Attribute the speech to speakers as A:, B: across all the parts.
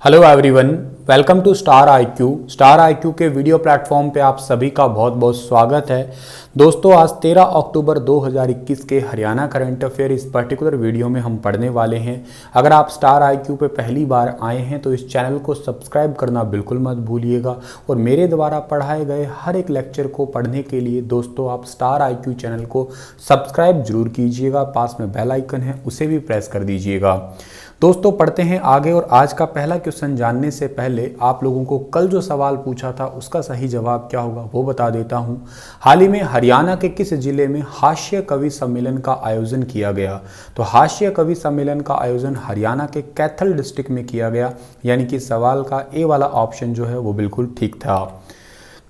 A: Hello everyone, welcome to star IQ. Star IQ के video platform पे आप सभी का बहुत बहुत स्वागत है। दोस्तों, आज 13 अक्टूबर 2021 के हरियाणा करंट अफेयर इस पर्टिकुलर वीडियो में हम पढ़ने वाले हैं। अगर आप स्टार आईक्यू पे पहली बार आए हैं तो इस चैनल को सब्सक्राइब करना बिल्कुल मत भूलिएगा और मेरे द्वारा पढ़ाए गए हर एक लेक्चर को पढ़ने के लिए दोस्तों आप स्टार आईक्यू चैनल को सब्सक्राइब जरूर कीजिएगा। पास में बेल आइकन है, उसे भी प्रेस कर दीजिएगा। दोस्तों, पढ़ते हैं आगे। और आज का पहला क्वेश्चन जानने से पहले आप लोगों को कल जो सवाल पूछा था उसका सही जवाब क्या होगा वो बता देता हूं। हाल ही में हरियाणा के किस जिले में हास्य कवि सम्मेलन का आयोजन किया गया? तो हास्य कवि सम्मेलन का आयोजन हरियाणा के कैथल डिस्ट्रिक्ट में किया गया, यानी कि सवाल का ए वाला ऑप्शन जो है वो बिल्कुल ठीक था।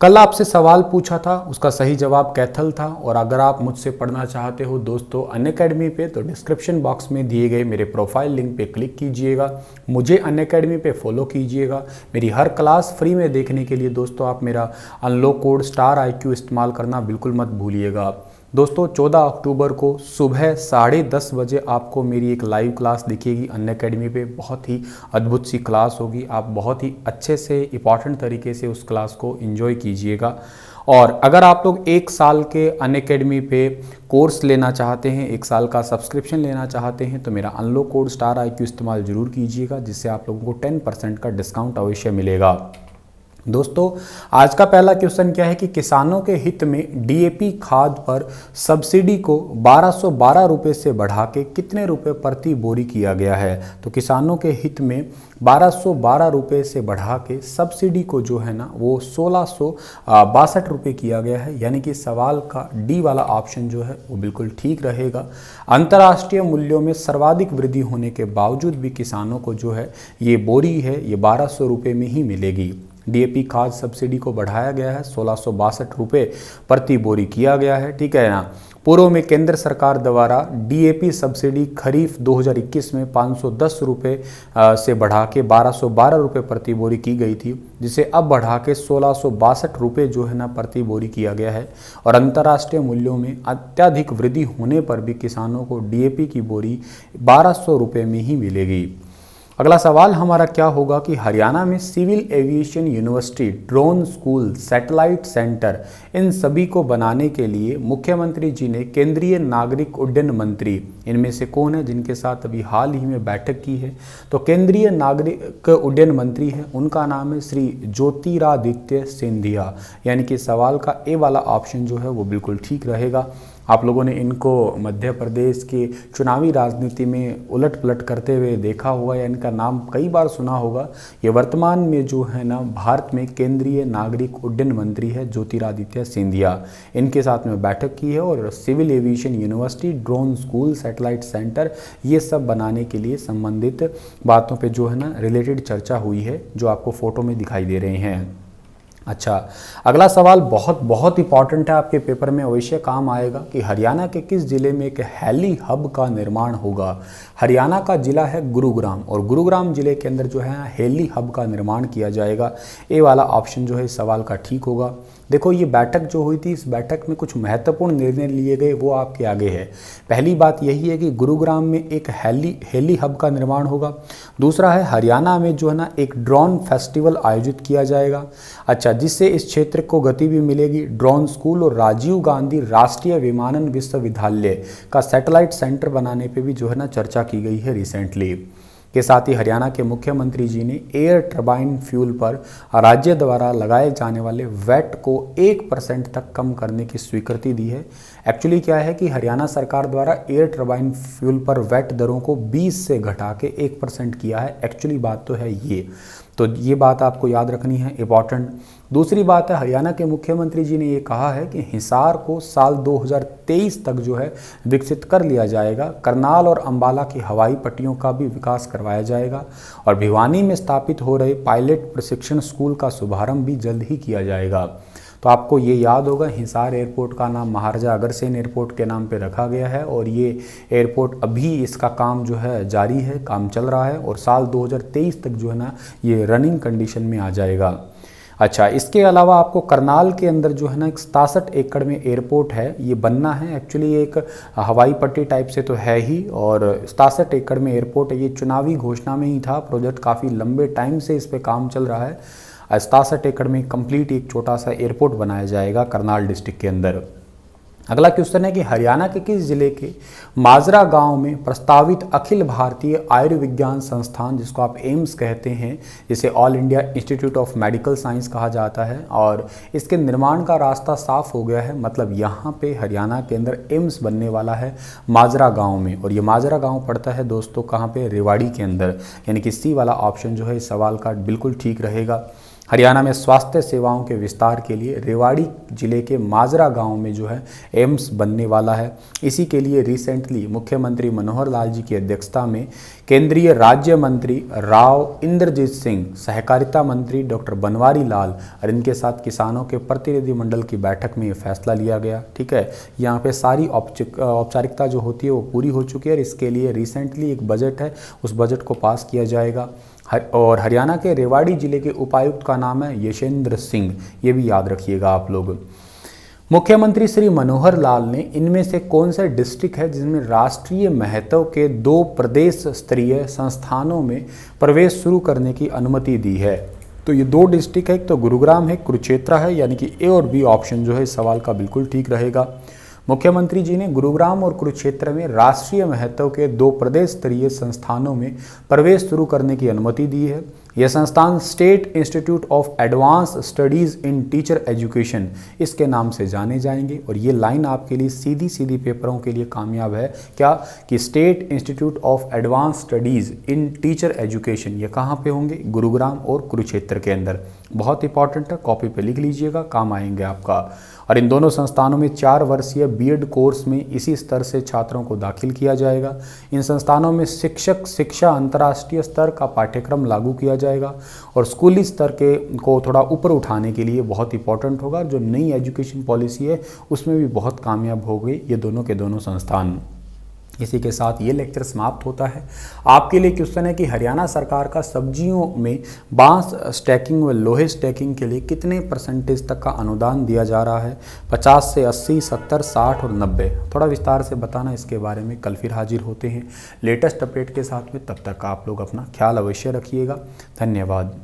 A: कल आपसे सवाल पूछा था, उसका सही जवाब कैथल था। और अगर आप मुझसे पढ़ना चाहते हो दोस्तों अनअकैडमी पे, तो डिस्क्रिप्शन बॉक्स में दिए गए मेरे प्रोफाइल लिंक पे क्लिक कीजिएगा, मुझे अनअकैडमी पे फॉलो कीजिएगा। मेरी हर क्लास फ्री में देखने के लिए दोस्तों आप मेरा अनलॉक कोड स्टार आईक्यू इस्तेमाल करना बिल्कुल मत भूलिएगा। दोस्तों, 14 अक्टूबर को सुबह 10:30 बजे आपको मेरी एक लाइव क्लास दिखेगी अनअकैडमी पे। बहुत ही अद्भुत सी क्लास होगी, आप बहुत ही अच्छे से इंपॉर्टेंट तरीके से उस क्लास को एंजॉय कीजिएगा। और अगर आप लोग 1 साल के अनअकैडमी पे कोर्स लेना चाहते हैं, 1 साल का सब्सक्रिप्शन लेना चाहते हैं, तो मेरा अनलॉक कोड स्टार आईक्यू इस्तेमाल जरूर कीजिएगा, जिससे आप लोगों को 10% का डिस्काउंट अवश्य मिलेगा। दोस्तों, आज का पहला क्वेश्चन क्या है कि किसानों के हित में डीएपी खाद पर सब्सिडी को 1212 रुपये से बढ़ा के कितने रुपए प्रति बोरी किया गया है? तो किसानों के हित में 1212 रुपये से बढ़ा के सब्सिडी को जो है ना वो 1662 रुपये किया गया है, यानी कि सवाल का डी वाला ऑप्शन जो है वो बिल्कुल ठीक रहेगा। अंतर्राष्ट्रीय मूल्यों में सर्वाधिक वृद्धि होने के बावजूद भी किसानों को जो है ये बोरी है ये 1200 रुपये में ही मिलेगी। डीएपी खाद सब्सिडी को बढ़ाया गया है, 1662 रुपये प्रति बोरी किया गया है, ठीक है ना। पूर्व में केंद्र सरकार द्वारा डीएपी सब्सिडी खरीफ 2021 में 510 रुपये से बढ़ा के 1212 रुपये प्रति बोरी की गई थी, जिसे अब बढ़ा के 1662 रुपये जो है ना प्रति बोरी किया गया है। और अंतर्राष्ट्रीय मूल्यों में अत्यधिक वृद्धि होने पर भी किसानों को डीएपी की बोरी 1200 रुपये में ही मिलेगी। अगला सवाल हमारा क्या होगा कि हरियाणा में civil aviation university, drone school, satellite centre, इन सभी को बनाने के लिए मुख्यमंत्री जी ने केंद्रीय नागरिक उड्डयन मंत्री, इनमें से कौन है जिनके साथ अभी हाल ही में बैठक की है? तो केंद्रीय नागरिक उड्डयन मंत्री है, उनका नाम है श्री ज्योतिरादित्य सिंधिया, यानी कि सवाल का ए वाला ऑप्शन जो है वो बिल्कुल ठीक रहेगा। आप लोगों ने इनको मध्य प्रदेश के चुनावी राजनीति में उलट पलट करते हुए देखा होगा या इनका नाम कई बार सुना होगा। ये वर्तमान में जो है ना भारत में केंद्रीय नागरिक उड्डयन मंत्री है ज्योतिरादित्य सिंधिया, इनके साथ में बैठक की है और civil aviation university, drone school, satellite centre, ये सब बनाने के लिए संबंधित बातों पर जो है ना रिलेटेड चर्चा हुई है, जो आपको फोटो में दिखाई दे रहे हैं। अच्छा, अगला सवाल बहुत बहुत इंपॉर्टेंट है, आपके पेपर में अवश्य काम आएगा कि हरियाणा के किस जिले में एक हेली हब का निर्माण होगा? हरियाणा का जिला है गुरुग्राम और गुरुग्राम जिले के अंदर जो है हेली हब का निर्माण किया जाएगा। ए वाला ऑप्शन जो है इस सवाल का ठीक होगा। देखो, ये बैठक जो हुई थी, इस बैठक में कुछ महत्वपूर्ण निर्णय लिए गए, वो आपके आगे है। पहली बात यही है कि गुरुग्राम में एक हेली हब का निर्माण होगा। दूसरा है हरियाणा में जो है ना एक ड्रोन फेस्टिवल आयोजित किया जाएगा, अच्छा, जिससे इस क्षेत्र को गति भी मिलेगी। ड्रोन स्कूल और राजीव गांधी राष्ट्रीय विमानन विश्वविद्यालय का सैटेलाइट सेंटर बनाने पे भी जो है ना चर्चा की गई है रिसेंटली। के साथ ही हरियाणा के मुख्यमंत्री जी ने एयर टरबाइन फ्यूल पर राज्य द्वारा लगाए जाने वाले वैट को 1% तक कम करने की स्वीकृति दी है। एक्चुअली क्या है कि हरियाणा सरकार द्वारा एयर टरबाइन फ्यूल पर वैट दरों को 20 से घटा के 1% किया है। एक्चुअली बात तो है ये, तो ये बात आपको याद रखनी है, इंपॉर्टेंट। दूसरी बात है, हरियाणा के मुख्यमंत्री जी ने ये कहा है कि हिसार को साल 2023 तक जो है विकसित कर लिया जाएगा। करनाल और अंबाला की हवाई पट्टियों का भी विकास करवाया जाएगा और भिवानी में स्थापित हो रहे पायलट प्रशिक्षण स्कूल का शुभारंभ भी जल्द ही किया जाएगा। तो आपको ये याद होगा, हिसार एयरपोर्ट का नाम महाराजा अग्रसेन एयरपोर्ट के नाम पे रखा गया है और ये एयरपोर्ट अभी इसका काम जो है जारी है, काम चल रहा है और साल 2023 तक जो है ना ये रनिंग कंडीशन में आ जाएगा। अच्छा, इसके अलावा आपको करनाल के अंदर जो है ना एक 67 एकड़ में एयरपोर्ट है, ये बनना है। एक्चुअली ये एक हवाई पट्टी टाइप से तो है ही, और 67 एकड़ में एयरपोर्ट है। ये चुनावी घोषणा में ही था, प्रोजेक्ट काफ़ी लंबे टाइम से इस पर काम चल रहा है। 67 एकड़ में कंप्लीट एक छोटा सा एयरपोर्ट बनाया जाएगा करनाल डिस्ट्रिक्ट के अंदर। अगला क्वेश्चन है कि हरियाणा के किस जिले के माजरा गांव में प्रस्तावित अखिल भारतीय आयुर्विज्ञान संस्थान, जिसको आप एम्स कहते हैं, जिसे all India institute of medical science कहा जाता है, और इसके निर्माण का रास्ता साफ हो गया है। मतलब यहाँ पे हरियाणा के अंदर एम्स बनने वाला है माजरा गाँव में। और ये माजरा गाँव पड़ता है दोस्तों कहाँ पे, रेवाड़ी के अंदर। यानी कि सी वाला ऑप्शन जो है इस सवाल का बिल्कुल ठीक रहेगा। हरियाणा में स्वास्थ्य सेवाओं के विस्तार के लिए रेवाड़ी जिले के माजरा गांव में जो है एम्स बनने वाला है। इसी के लिए रिसेंटली मुख्यमंत्री मनोहर लाल जी की अध्यक्षता में केंद्रीय राज्य मंत्री राव इंद्रजीत सिंह, सहकारिता मंत्री डॉक्टर बनवारी लाल और इनके साथ किसानों के प्रतिनिधि मंडल की बैठक में ये फैसला लिया गया। ठीक है, यहाँ पे सारी औपचारिकता जो होती है वो पूरी हो चुकी है, और इसके लिए रिसेंटली एक बजट है, उस बजट को पास किया जाएगा। और हरियाणा के रेवाड़ी जिले के उपायुक्त का नाम है यशेंद्र सिंह, ये भी याद रखिएगा आप लोग। मुख्यमंत्री श्री मनोहर लाल ने इनमें से कौन सा डिस्ट्रिक्ट है जिसमें राष्ट्रीय महत्व के 2 प्रदेश स्तरीय संस्थानों में प्रवेश शुरू करने की अनुमति दी है? तो ये 2 डिस्ट्रिक्ट है, एक तो गुरुग्राम है, कुरुक्षेत्र है। यानी कि ए और बी ऑप्शन जो है इस सवाल का बिल्कुल ठीक रहेगा। मुख्यमंत्री जी ने गुरुग्राम और कुरुक्षेत्र में राष्ट्रीय महत्व के 2 प्रदेश स्तरीय संस्थानों में प्रवेश शुरू करने की अनुमति दी है। यह संस्थान state institute of advance studies in teacher education इसके नाम से जाने जाएंगे। और ये लाइन आपके लिए सीधी सीधी पेपरों के लिए कामयाब है, क्या कि state institute of advance studies in teacher education, ये कहाँ पे होंगे? गुरुग्राम और कुरुक्षेत्र के अंदर। बहुत इंपॉर्टेंट है, कॉपी पे लिख लीजिएगा, काम आएंगे आपका। और इन दोनों संस्थानों में 4 वर्षीय बीएड कोर्स में इसी स्तर से छात्रों को दाखिल किया जाएगा। इन संस्थानों में शिक्षक शिक्षा अंतर्राष्ट्रीय स्तर का पाठ्यक्रम लागू किया जाएगा, और स्कूली स्तर के को थोड़ा ऊपर उठाने के लिए बहुत इंपॉर्टेंट होगा। जो नई एजुकेशन पॉलिसी है उसमें भी बहुत कामयाब हो गई ये दोनों के दोनों संस्थान। इसी के साथ ये लेक्चर समाप्त होता है। आपके लिए क्वेश्चन है कि हरियाणा सरकार का सब्जियों में बांस स्टैकिंग व लोहे स्टैकिंग के लिए कितने % तक का अनुदान दिया जा रहा है? 50 से 80, 70, 60 और 90। थोड़ा विस्तार से बताना इसके बारे में। कल फिर हाजिर होते हैं लेटेस्ट अपडेट के साथ में, तब तक आप लोग अपना ख्याल अवश्य रखिएगा। धन्यवाद।